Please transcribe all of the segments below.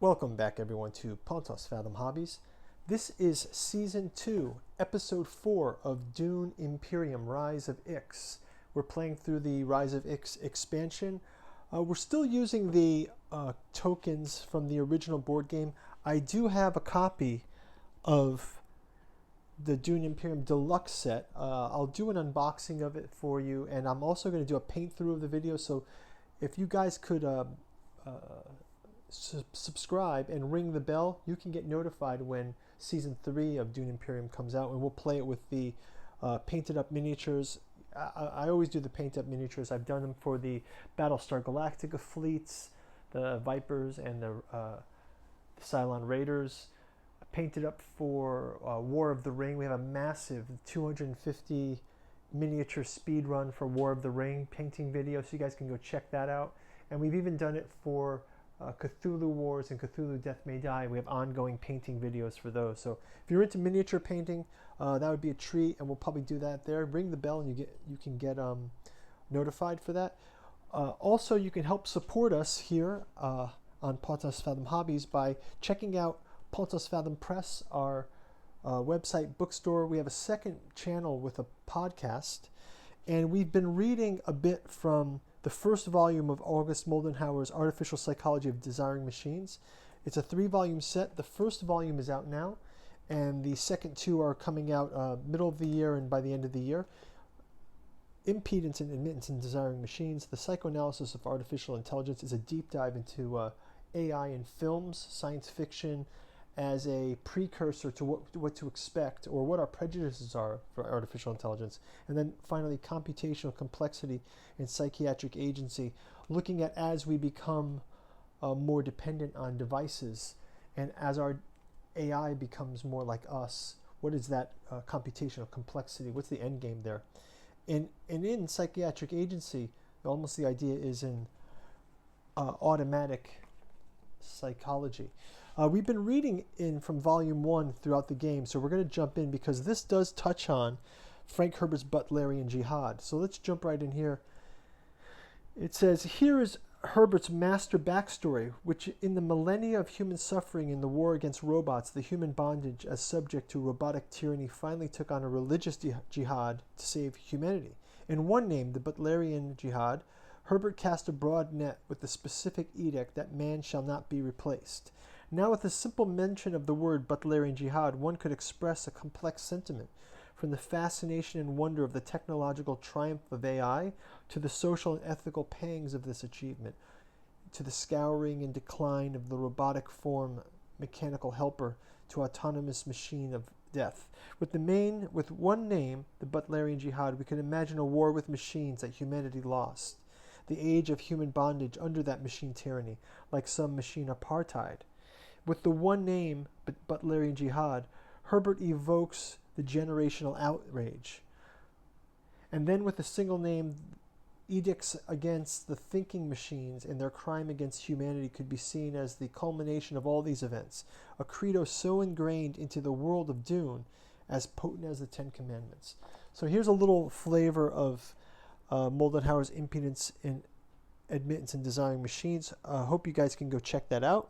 Welcome back everyone to Pontos Fathom Hobbies. This is Season 2, Episode 4 of Dune Imperium, Rise of Ix. We're playing through the Rise of Ix expansion. We're still using the tokens from the original board game. I do have a copy of the Dune Imperium Deluxe set. I'll do an unboxing of it for you, and I'm also going to do a paint through of the video, so if you guys could subscribe and ring the bell, you can get notified when Season 3 of Dune Imperium comes out, and we'll play it with the painted up miniatures. I always do the paint up miniatures. I've done them for the Battlestar Galactica fleets, the Vipers, and the Cylon Raiders. I painted up for War of the Ring. We have a massive 250 miniature speed run for War of the Ring painting video, so you guys can go check that out. And we've even done it for Cthulhu Wars and Cthulhu Death May Die. We have ongoing painting videos for those. So if you're into miniature painting, that would be a treat, and we'll probably do that there. Ring the bell, and you can get notified for that. Also, you can help support us here on Pontos Fathom Hobbies by checking out Pontos Fathom Press, our website bookstore. We have a second channel with a podcast, and we've been reading a bit from the first volume of August Moldenhauer's Artificial Psychology of Desiring Machines. It's a 3-volume set. The first volume is out now, and the second 2 are coming out middle of the year and by the end of the year. Impedance and Admittance in Desiring Machines. The Psychoanalysis of Artificial Intelligence is a deep dive into AI in films, science fiction, as a precursor to what to expect or what our prejudices are for artificial intelligence. And then finally, Computational Complexity and Psychiatric Agency, looking at as we become more dependent on devices and as our AI becomes more like us, what is that computational complexity? What's the end game there? And in Psychiatric Agency, almost the idea is in automatic psychology. We've been reading in from Volume 1 throughout the game, so we're going to jump in because this does touch on Frank Herbert's Butlerian Jihad. So let's jump right in here. It says, here is Herbert's master backstory, which in the millennia of human suffering in the war against robots, the human bondage as subject to robotic tyranny finally took on a religious jihad to save humanity. In one name, the Butlerian Jihad, Herbert cast a broad net with the specific edict that man shall not be replaced. Now, with a simple mention of the word Butlerian Jihad, one could express a complex sentiment, from the fascination and wonder of the technological triumph of AI to the social and ethical pangs of this achievement, to the scouring and decline of the robotic form mechanical helper to autonomous machine of death. With one name, the Butlerian Jihad, we can imagine a war with machines that humanity lost, the age of human bondage under that machine tyranny, like some machine apartheid. With the one name, Butlerian Jihad, Herbert evokes the generational outrage. And then with a single name, edicts against the thinking machines and their crime against humanity could be seen as the culmination of all these events, a credo so ingrained into the world of Dune, as potent as the Ten Commandments. So here's a little flavor of Moldenhauer's Impedance in Admittance in Desiring Machines. Hope you guys can go check that out.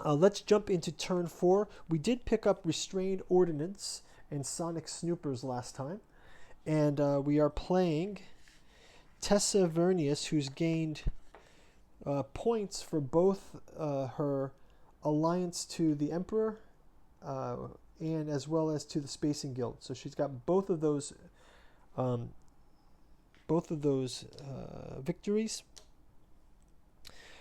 Let's jump into turn 4. We did pick up Restrained Ordnance and Sonic Snoopers last time. And we are playing Tessa Vernius, who's gained points for both her alliance to the Emperor and as well as to the Spacing Guild. So she's got both of those victories.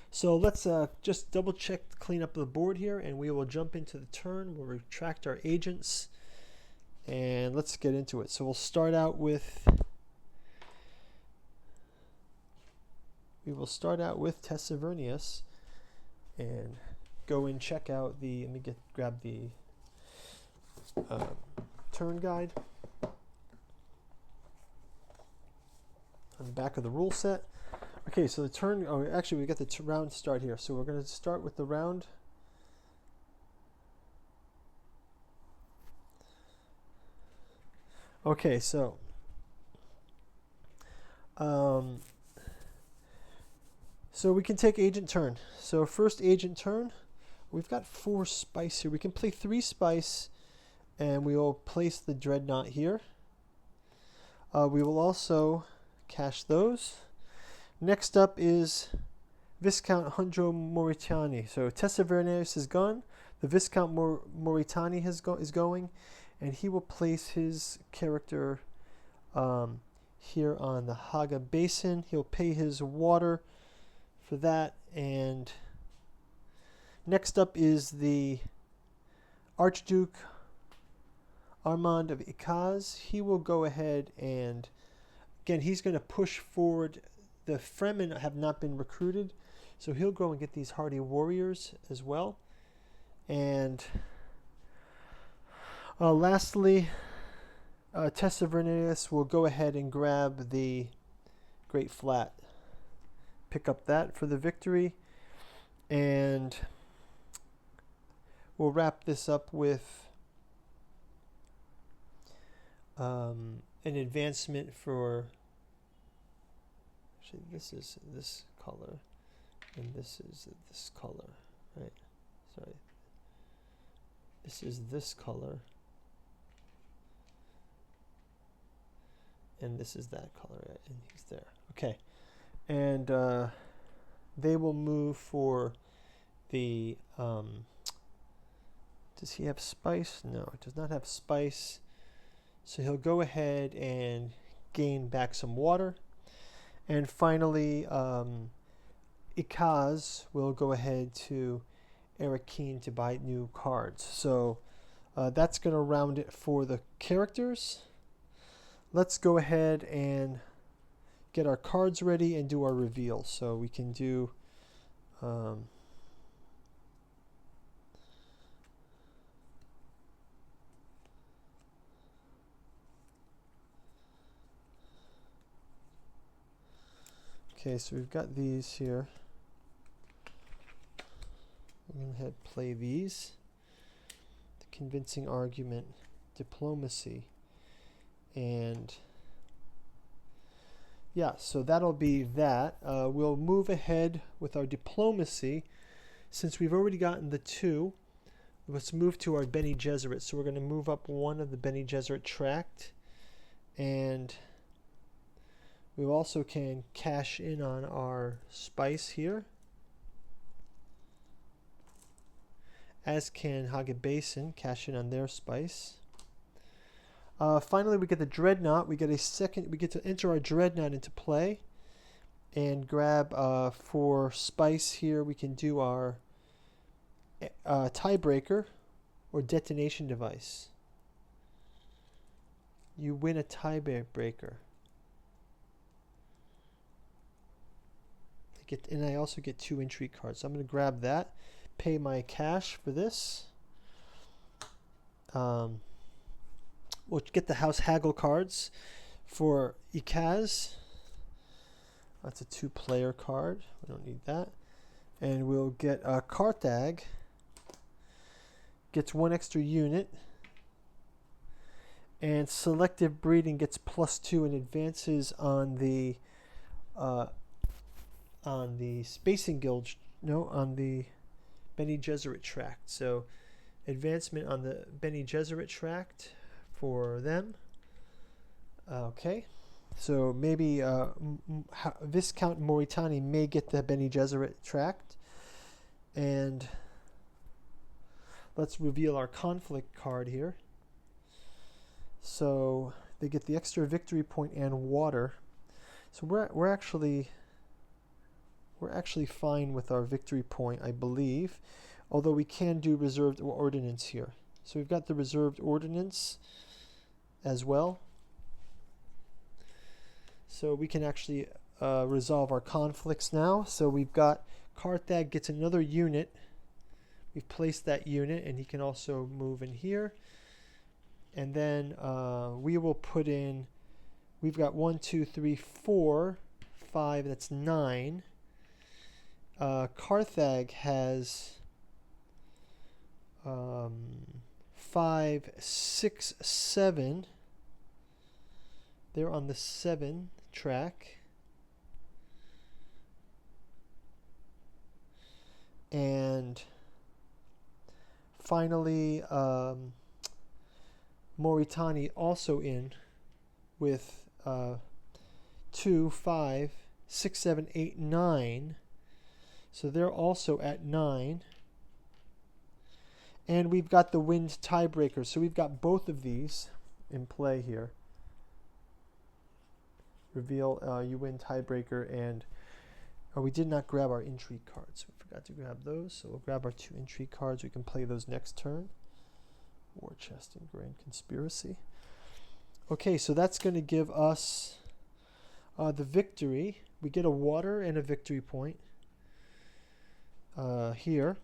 So let's just double check, clean up the board here, and we will jump into the turn. We'll retract our agents, and let's get into it. So we'll start out with Tessa Vernius, and go and check out the. Let me grab the turn guide on the back of the rule set. Okay, so the turn, actually we got the round start here. So we're going to start with the round. Okay, so So we can take agent turn. So first agent turn, we've got 4 spice here. We can play 3 spice, and we will place the dreadnought here. We will also cash those. Next up is Viscount Hundro Moritani. So Tessa Verneris is gone. The Viscount Moritani is going, and he will place his character here on the Haga Basin. He'll pay his water for that. And next up is the Archduke Armand of Ikaz. He will go ahead and, again, he's going to push forward. The Fremen have not been recruited, so he'll go and get these hardy warriors as well. And lastly, Tessa Verneris will go ahead and grab the Great Flat. Pick up that for the victory. And we'll wrap this up with an advancement for, actually this is this color, and this is this color, right? Sorry. This is this color, and this is that color, right? And he's there. Okay. And they will move for the, does he have spice? No, it does not have spice. So he'll go ahead and gain back some water. And finally, Ikaz will go ahead to Arakeen to buy new cards. So that's going to round it for the characters. Let's go ahead and get our cards ready and do our reveal. So we can do okay, so we've got these here. I'm going to head play these. The convincing argument, diplomacy, and yeah, so that'll be that. We'll move ahead with our diplomacy. Since we've already gotten the 2, let's move to our Bene Gesserit. So we're going to move up one of the Bene Gesserit tract, and we also can cash in on our spice here, as can Haga Basin cash in on their spice. Finally, we get the Dreadnought. We get to enter our Dreadnought into play and grab for spice here. We can do our tiebreaker or detonation device. You win a tiebreaker. And I also get 2 intrigue cards. So I'm going to grab that, pay my cash for this. We'll get the House Haggle cards for Ikaz. That's a 2-player card. We don't need that. And we'll get Karthag. Gets 1 extra unit. And Selective Breeding gets +2 and advances on the Spacing Guild. No, on the Bene Gesserit tract. So advancement on the Bene Gesserit tract for them. Okay, so maybe Viscount Moritani may get the Bene Gesserit tract. And let's reveal our conflict card here. So they get the extra victory point and water. So we're actually fine with our victory point, I believe, although we can do reserved ordnance here. So we've got the reserved ordnance as well. So we can actually resolve our conflicts now. So we've got Karthag gets another unit. We've placed that unit, and he can also move in here. And then we will put in, we've got 1, 2, 3, 4, 5, that's 9. Karthag has 5, 6, 7. They're on the 7 track. finally, Moritani also in with 2, 5, 6, 7, 8, 9. So they're also at 9. And we've got the wind tiebreaker. So we've got both of these in play here. Reveal, you win tiebreaker, and we did not grab our intrigue cards. We forgot to grab those. So we'll grab our 2 intrigue cards. We can play those next turn. War Chest and Grand Conspiracy. Okay, so that's going to give us the victory. We get a water and a victory point here.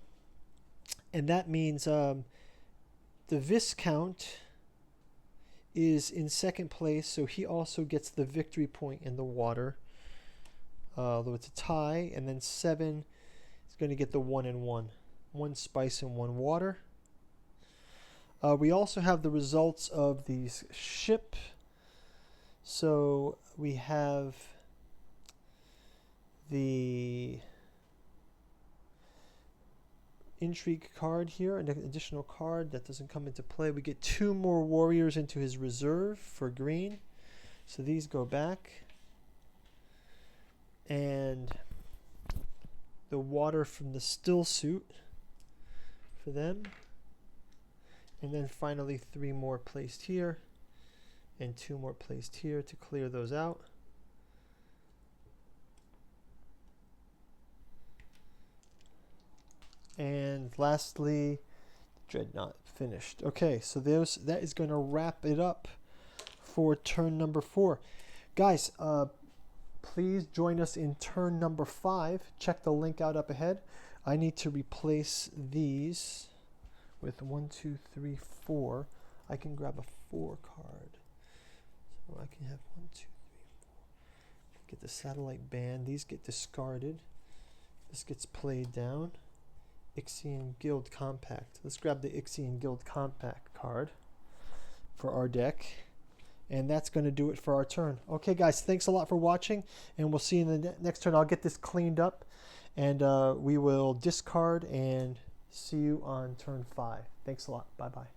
And that means the Viscount is in second place, so he also gets the victory point in the water. Although it's a tie, and then 7 is going to get the 1 and 1. 1 spice and 1 water. We also have the results of the ship. So we have the intrigue card here, an additional card that doesn't come into play. We get 2 more warriors into his reserve for green. So these go back. And the water from the still suit for them. And then finally 3 more placed here. And 2 more placed here to clear those out. And lastly, Dreadnought finished. Okay, so that is going to wrap it up for turn number 4. Guys, please join us in turn number 5. Check the link out up ahead. I need to replace these with 1, 2, 3, 4. I can grab a 4 card. So I can have 1, 2, 3, 4. Get the satellite band. These get discarded. This gets played down. Ixian Guild Compact. Let's grab the Ixian Guild Compact card for our deck. And that's going to do it for our turn. Okay, guys, thanks a lot for watching, and we'll see you in the next turn. I'll get this cleaned up, and we will discard and see you on turn 5. Thanks a lot. Bye-bye.